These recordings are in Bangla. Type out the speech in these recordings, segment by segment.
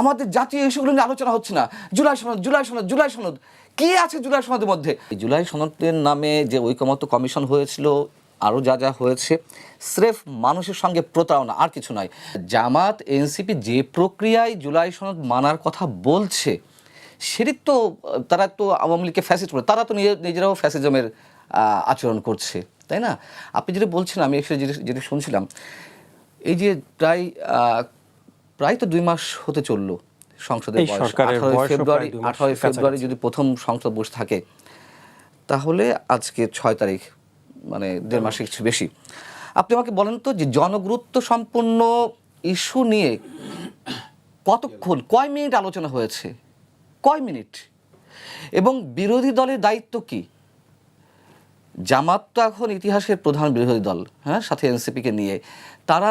আমাদের জাতীয় ইস্যুগুলো নিয়ে আলোচনা হচ্ছে না। জুলাই সনদ, জুলাই সনদ, জুলাই সনদ, কি আছে জুলাই সনদের মধ্যে? জুলাই সনদের নামে যে ঐকমত্য কমিশন হয়েছিল, আরও যা যা হয়েছে, স্রেফ মানুষের সঙ্গে প্রতারণা, আর কিছু নয়। জামাত এনসিপি যে প্রক্রিয়ায় জুলাই সনদ মানার কথা বলছে, সেটি তো তারা তো আওয়ামী লীগকে ফ্যাসিস্ট করে, তারা তো নিজেরাও ফ্যাসিজমের আচরণ করছে, তাই না? আপনি যেটা বলছেন, আমি যেটা শুনছিলাম, এই যে প্রায় তো 2 মাস হতে চললো সংসদের বয়স। 18 ফেব্রুয়ারি যদি প্রথম সংসদ বসে থাকে, তাহলে আজকে 6 তারিখ, মানে 1.5 মাসের কিছু বেশি। আপনি আমাকে বলেন তো, যে জনগুরুত্ব সম্পন্ন ইস্যু নিয়ে কতক্ষণ, কয় মিনিট আলোচনা হয়েছে? কয় মিনিট? এবং বিরোধী দলের দায়িত্ব কি? জামাত তো এখন ইতিহাসের প্রধান বিরোধী দল, হ্যাঁ, সাথে এনসিপিকে নিয়ে। তারা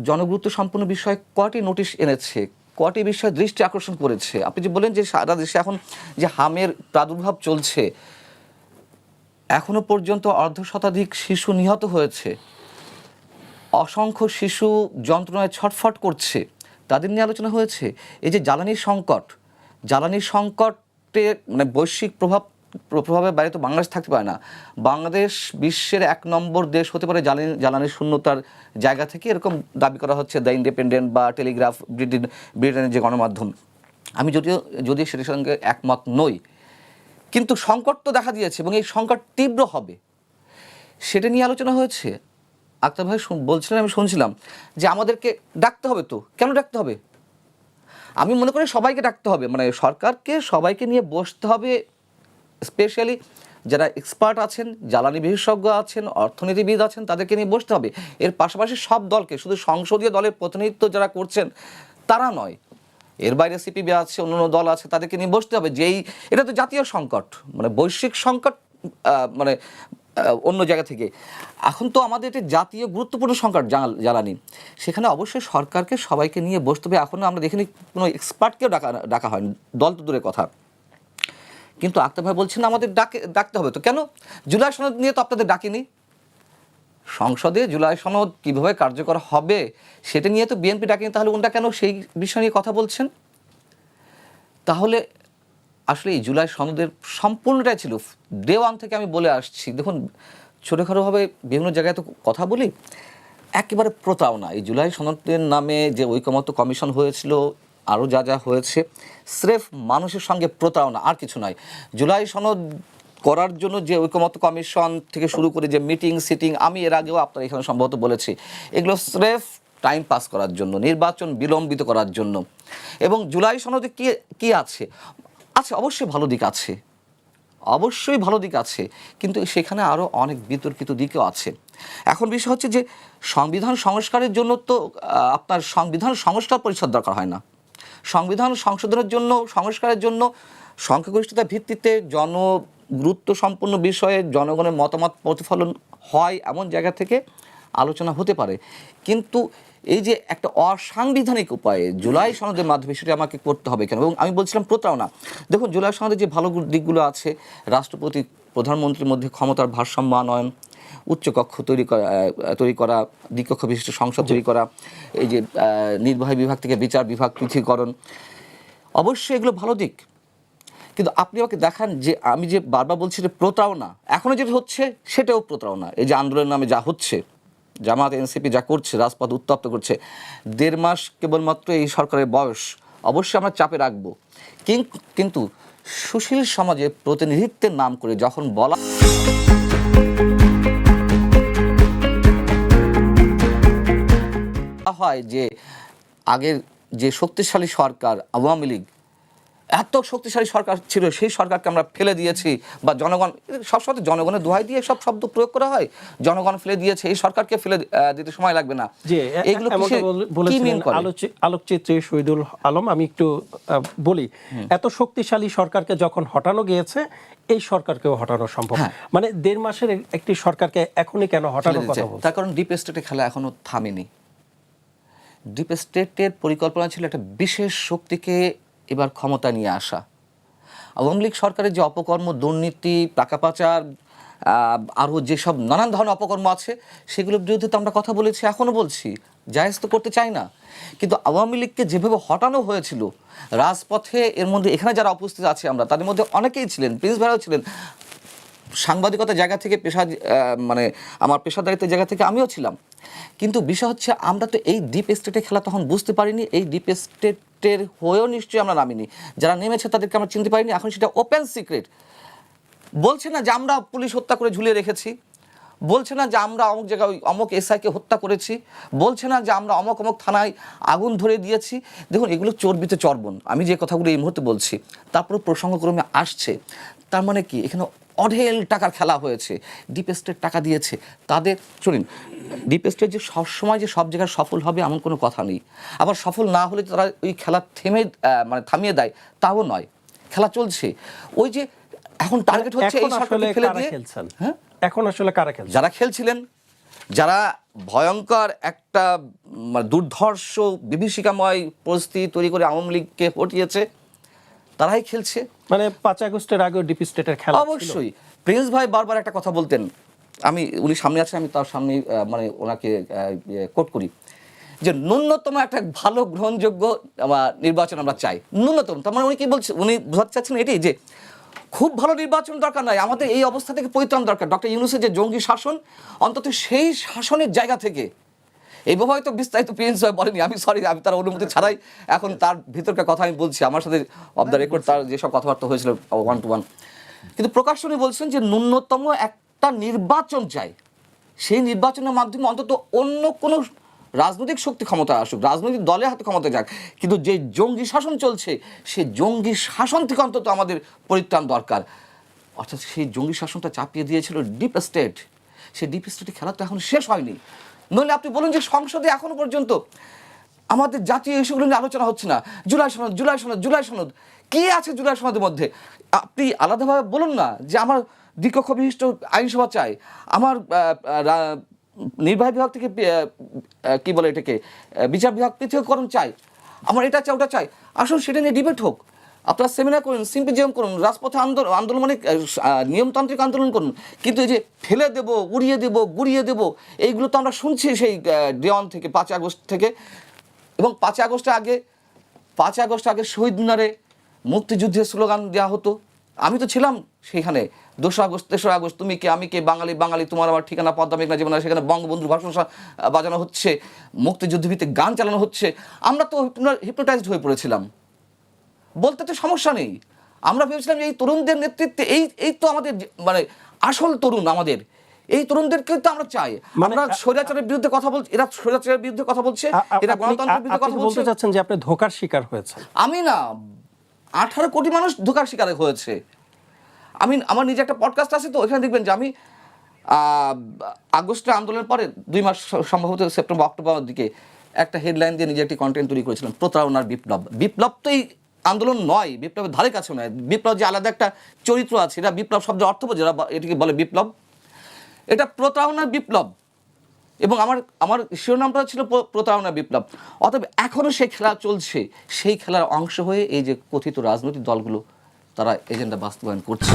জনগুরুত্ব সম্পন্ন বিষয়ে কয়টি নোটিশ এনেছে, কয়টি বিষয়ে দৃষ্টি আকর্ষণ করেছে? আপনি যে বলেন যে সারা দেশে এখন যে হামের প্রাদুর্ভাব চলছে, এখনো পর্যন্ত 1.5 শতাধিক শিশু নিহত হয়েছে, অসংখ্য শিশু যন্ত্রণায় ছটফট করছে, তাদের নিয়ে আলোচনা হয়েছে। এই যে জ্বালানি সংকটে মানে বৈশ্বিক প্রভাবের বাইরে তো বাংলাদেশ থাকতে পারে না। বাংলাদেশ বিশ্বের 1 নম্বর দেশ হতে পারে জ্বালানি শূন্যতার জায়গা থেকে, এরকম দাবি করা হচ্ছে দ্য ইন্ডিপেন্ডেন্ট বা টেলিগ্রাফ, ব্রিটেনের যে গণমাধ্যম। আমি যদিও সেটির সঙ্গে একমত নই, কিন্তু সংকট তো দেখা দিয়েছে এবং এই সংকট তীব্র হবে, সেটা নিয়ে আলোচনা হয়েছে। আক্তার ভাই বলছিলেন, আমি শুনছিলাম যে আমাদেরকে ডাকতে হবে। তো কেন ডাকতে হবে? আমি মনে করি সবাইকে ডাকতে হবে, মানে সরকারকে সবাইকে নিয়ে বসতে হবে, স্পেশালি যারা এক্সপার্ট আছেন, জ্বালানি বিশেষজ্ঞ আছেন, অর্থনীতিবিদ আছেন, তাদেরকে নিয়ে বসতে হবে। এর পাশাপাশি সব দলকে, শুধু সংসদীয় দলের প্রতিনিধিত্ব যারা করছেন তারা নয়, এর বাইরে সিপিবি আছে, অন্যান্য দল আছে, তাদেরকে নিয়ে বসতে হবে। এটা তো জাতীয় সংকট, মানে বৈশ্বিক সংকট, মানে অন্য জায়গা থেকে। এখন তো আমাদের একটি জাতীয় গুরুত্বপূর্ণ সংকট জ্বালানি, সেখানে অবশ্যই সরকারকে সবাইকে নিয়ে বসতে হবে। এখনও আমরা দেখিনি কোনো এক্সপার্টকেও ডাকা হয়নি, দল তো দূরের কথা। কিন্তু আক্তার ভাই বলছেন আমাদের ডাকতে হবে। তো কেন? জুলাই সনদ নিয়ে তো আপনাদের ডাকিনি। সংসদে জুলাই সনদ কীভাবে কার্যকর হবে সেটা নিয়ে তো বিএনপি ডাকেনি, তাহলে ওনটা কেন সেই বিষয় নিয়ে কথা বলছেন? তাহলে আসলে এই জুলাই সনদের সম্পূর্ণটাই ছিল ডে 1 থেকে আমি বলে আসছি। দেখুন, ছোটোখাটোভাবে বিভিন্ন জায়গায় তো কথা বলি, একেবারে প্রতারণা। এই জুলাই সনদের নামে যে ঐকমত্য কমিশন হয়েছিল, আরও যা যা হয়েছে, স্রেফ মানুষের সঙ্গে প্রতারণা, আর কিছু নয়। জুলাই সনদ করার জন্য যে ঐকমত্য কমিশন থেকে শুরু করে যে মিটিং সিটিং, আমি এর আগেও আপনার এখানে সম্ভবত বলেছি, এগুলো স্রেফ টাইম পাস করার জন্য, নির্বাচন বিলম্বিত করার জন্য। এবং জুলাই সনদে কি আছে? অবশ্যই ভালো দিক আছে, অবশ্যই ভালো দিক আছে, কিন্তু সেখানে আরও অনেক বিতর্কিত দিকও আছে। এখন বিষয় হচ্ছে যে সংবিধান সংস্কারের জন্য তো আপনার সংবিধান সংস্কার পরিষদ দরকার হয় না। সংবিধান সংস্কারের জন্য সংখ্যাগরিষ্ঠতার ভিত্তিতে জনগুরুত্ব সম্পন্ন বিষয়ে জনগণের মতামত প্রতিফলন হয়, এমন জায়গা থেকে আলোচনা হতে পারে। কিন্তু এই যে একটা অসাংবিধানিক উপায়ে জুলাই সনদের মাধ্যমে সেটা আমাকে করতে হবে কেন? এবং আমি বলছিলাম প্রতারণা। দেখুন, জুলাই সনদের যে ভালো দিকগুলো আছে, রাষ্ট্রপতি প্রধানমন্ত্রীর মধ্যে ক্ষমতার ভারসাম্য আনয়ন, উচ্চকক্ষ তৈরি করা, দ্বিকক্ষ বিশিষ্ট সংসদ তৈরি করা, এই যে নির্বাহী বিভাগ থেকে বিচার বিভাগ পৃথকীকরণ, অবশ্যই এগুলো ভালো দিক। কিন্তু আপনি আমাকে দেখান যে আমি যে বারবার বলছি যে প্রতারণা, এখনও যেটা হচ্ছে সেটাও প্রতারণা। এই যে আন্দোলনের নামে যা হচ্ছে, জামাত এনসিপি যা করছে, রাজপথ উত্তপ্ত করছে, 1.5 মাস কেবলমাত্র এই সরকারের বয়স, অবশ্যই আমরা চাপে রাখবো। কিন্তু সুশীল সমাজে প্রতিনিধিত্বের নাম করে যখন বলা হয় যে আগের যে শক্তিশালী সরকার আওয়ামী লীগ, এত শক্তিশালী সরকার ছিল, সেই সরকারকে আমরা ফেলে দিয়েছি, বা জনগণ, সবসময় জনগণের দোহাই দিয়ে সব শব্দ প্রয়োগ করা হয়, জনগণ ফেলে দিয়েছে, এই সরকারকে ফেলে দিতে সময় লাগবে না। এগুলো বলেছিলেন আলোকচিত্রী শহীদুল আলম। আমি একটু বলি, এত শক্তিশালী সরকারকে যখন হটানো গিয়েছে, এই সরকারকেও হটানো সম্ভব। মানে 1.5 মাসের একটি সরকারকে এখনই কেন হটানোর কথা বলছেন? তার কারণ ডিপ স্টেটের খেলা এখনো থামেনি। ডিপ স্টেটের পরিকল্পনা ছিল একটা বিশেষ শক্তিকে এবার ক্ষমতা নিয়ে আসা। আওয়ামী লীগ সরকারের যে অপকর্ম, দুর্নীতি, টাকা পাচার, আরও যেসব নানান ধরনের অপকর্ম আছে, সেগুলোর বিরুদ্ধে তো আমরা কথা বলেছি, এখনও বলছি। জায়েজ তো করতে চাই না, কিন্তু আওয়ামী লীগকে যেভাবে হটানো হয়েছিল রাজপথে, এর মধ্যে এখানে যারা উপস্থিত আছে আমরা তাদের মধ্যে অনেকেই ছিলেন, প্রিন্স ভাইরাও ছিলেন, সাংবাদিকতার জায়গা থেকে মানে আমার পেশাদারিত্বের জায়গা থেকে আমিও ছিলাম। কিন্তু বিষয় হচ্ছে আমরা তো এই ডিপ স্টেটে খেলা তখন বুঝতে পারিনি, এই ডিপ স্টেটের হয়েও নিশ্চয়ই আমরা নামিনি, যারা নেমেছে তাদেরকে আমরা চিনতে পারিনি। এখন সেটা ওপেন সিক্রেট। বলছে না যে আমরা পুলিশ হত্যা করে ঝুলিয়ে রেখেছি, বলছে না যে আমরা অমুক জায়গায় অমুক এসআইকে হত্যা করেছি, বলছে না যে আমরা অমুক অমুক থানায় আগুন ধরে দিয়েছি। দেখুন এগুলো চর্বিতে চর্বণ, আমি যে কথাগুলো এই মুহূর্তে বলছি তারপরে প্রসঙ্গক্রমে আসছে। তার মানে কি এখানে অঢেল টাকার খেলা হয়েছে, ডিপ স্টেট টাকা দিয়েছে তাদের। শুনুন, ডিপ স্টেট যে সবসময় যে সব জায়গায় সফল হবে এমন কোনো কথা নেই, আবার সফল না হলে তারা ওই খেলা থামিয়ে দেয় তাও নয়, খেলা চলছে। ওই যে এখন টার্গেট হচ্ছে এই সরকারকে ফেলে দিয়ে। হ্যাঁ, এখন আসলে কারা খেলছেন? যারা খেলছিলেন, যারা ভয়ঙ্কর একটা দুর্ধর্ষ বিভীষিকাময় পরিস্থিতি তৈরি করে আওয়ামী লীগকে হটিয়েছে, তারাই খেলছে। মানে 5 আগস্টের আগে ডিপ স্টেটের খেলা অবশ্যই। প্রিন্স ভাই বারবার একটা কথা বলতেন, উনি সামনে আছেন, আমি তার সামনে মানে ওনাকে কোট করি, যে ন্যূনতম একটা ভালো গ্রহণযোগ্য নির্বাচন আমরা চাই, ন্যূনতম। তার মানে উনি কি বলছেন, উনি বোঝাতে চাচ্ছেন এটাই যে খুব ভালো নির্বাচন দরকার নাই, আমাদের এই অবস্থা থেকে পরিত্রাণ দরকার। ডক্টর ইউনূসের যে জঙ্গি শাসন, অন্তত সেই শাসনের জায়গা থেকে, এইভাবে হয়তো বিস্তারিত প্রিন্স ভাই বলেনি, আমি সরি, আমি তার অনুমতি ছাড়াই এখন তার ভিতরকার কথা আমি বলছি, আমার সাথে অফ দ্য রেকর্ড তার যেসব কথাবার্তা হয়েছিল 1 to 1, কিন্তু প্রকাশনী বলছেন যে ন্যূনতম একটা নির্বাচন চাই, সেই নির্বাচনের মাধ্যমে অন্তত অন্য কোনো রাজনৈতিক শক্তি ক্ষমতা আসুক, রাজনৈতিক দলের হাতে ক্ষমতা যাক, কিন্তু যে জঙ্গি শাসন চলছে সেই জঙ্গি শাসন থেকে অন্তত আমাদের পরিত্রাণ দরকার। অর্থাৎ সেই জঙ্গি শাসনটা চাপিয়ে দিয়েছিল ডিপ স্টেট, সেই ডিপ স্টেটের খেলা তো এখন শেষ হয়নি। নইলে আপনি বলুন যে সংসদে এখনো পর্যন্ত আমাদের জাতীয় ইস্যুগুলো নিয়ে আলোচনা হচ্ছে না, জুলাই সনদ, জুলাই সনদ, জুলাই সনদ, কি আছে জুলাই সনদের মধ্যে? আপনি আলাদাভাবে বলুন না যে আমার দ্বিকক্ষ বিশিষ্ট আইনসভা চাই, আমার নির্বাহী বিভাগ থেকে কি বলে এটাকে বিচার বিভাগ পৃথকীকরণ চাই, আমার এটা চাই ওটা চাই। আসুন সেটা নিয়ে ডিবেট হোক, আপনারা সেমিনার করুন, সিম্পোজিয়াম করুন, রাজপথে আন্দোলন মানে নিয়মতান্ত্রিক আন্দোলন করুন। কিন্তু এই যে ফেলে দেব, উড়িয়ে দেব, গুড়িয়ে দেব, এইগুলো তো আমরা শুনছি সেই দেওয়ান থেকে 5 আগস্ট থেকে। এবং 5 আগস্ট আগে শহীদ মিনারে মুক্তিযুদ্ধের স্লোগান দেওয়া হতো, আমি তো ছিলাম সেখানে। 2 আগস্ট, 3 আগস্ট, তুমি কে আমি কে, বাঙালি বাঙালি তোমার আমার ঠিকানা, পদ্মা মেঘনা জীবন, সেখানে বঙ্গবন্ধুর ভাষণ বাজানো হচ্ছে, মুক্তিযুদ্ধ ভিত্তিক গান চালানো হচ্ছে। আমরা তো হিপনোটাইজড হয়ে পড়েছিলাম, বলতে তো সমস্যা নেই। আমরা ভেবেছিলাম যে এই তরুণদের নেতৃত্বে এই তো আমাদের মানে আসল তরুণ, আমাদের এই তরুণদেরকে তো আমরা চাই। আমরা স্বৈরাচারের বিরুদ্ধে কথা বলছি, এরা স্বৈরাচারের বিরুদ্ধে কথা বলছে, এরা গণতন্ত্রের বিরুদ্ধে কথা বলছে। বলতে চাচ্ছেন যে আপনি ধোঁকার শিকার হয়েছেন? আমি না, 18 কোটি মানুষ ধোঁকার শিকার হয়েছে। আমার নিজে একটা পডকাস্ট আছে, তো ওখানে দেখবেন যে আমি আগস্টের আন্দোলনের পরে 2 মাস, সম্ভবত সেপ্টেম্বর অক্টোবরের দিকে একটা হেডলাইন দিয়ে নিজে একটি কন্টেন্ট তৈরি করেছিলাম, প্রতারণার বিপ্লব। বিপ্লব তো এই আন্দোলন নয়, বিপ্লবের ধারে কাছে নয়। বিপ্লব যে আলাদা একটা চরিত্র আছে, এটা বিপ্লব শব্দের অর্থ বোঝে, যারা এটিকে বলে বিপ্লব, এটা প্রতারণার বিপ্লব। এবং আমার শিরোনামটা ছিল প্রতারণা বিপ্লব। অতএব এখনও সেই খেলা চলছে, সেই খেলার অংশ হয়ে এই যে কথিত রাজনৈতিক দলগুলো তারা এজেন্ডা বাস্তবায়ন করছে।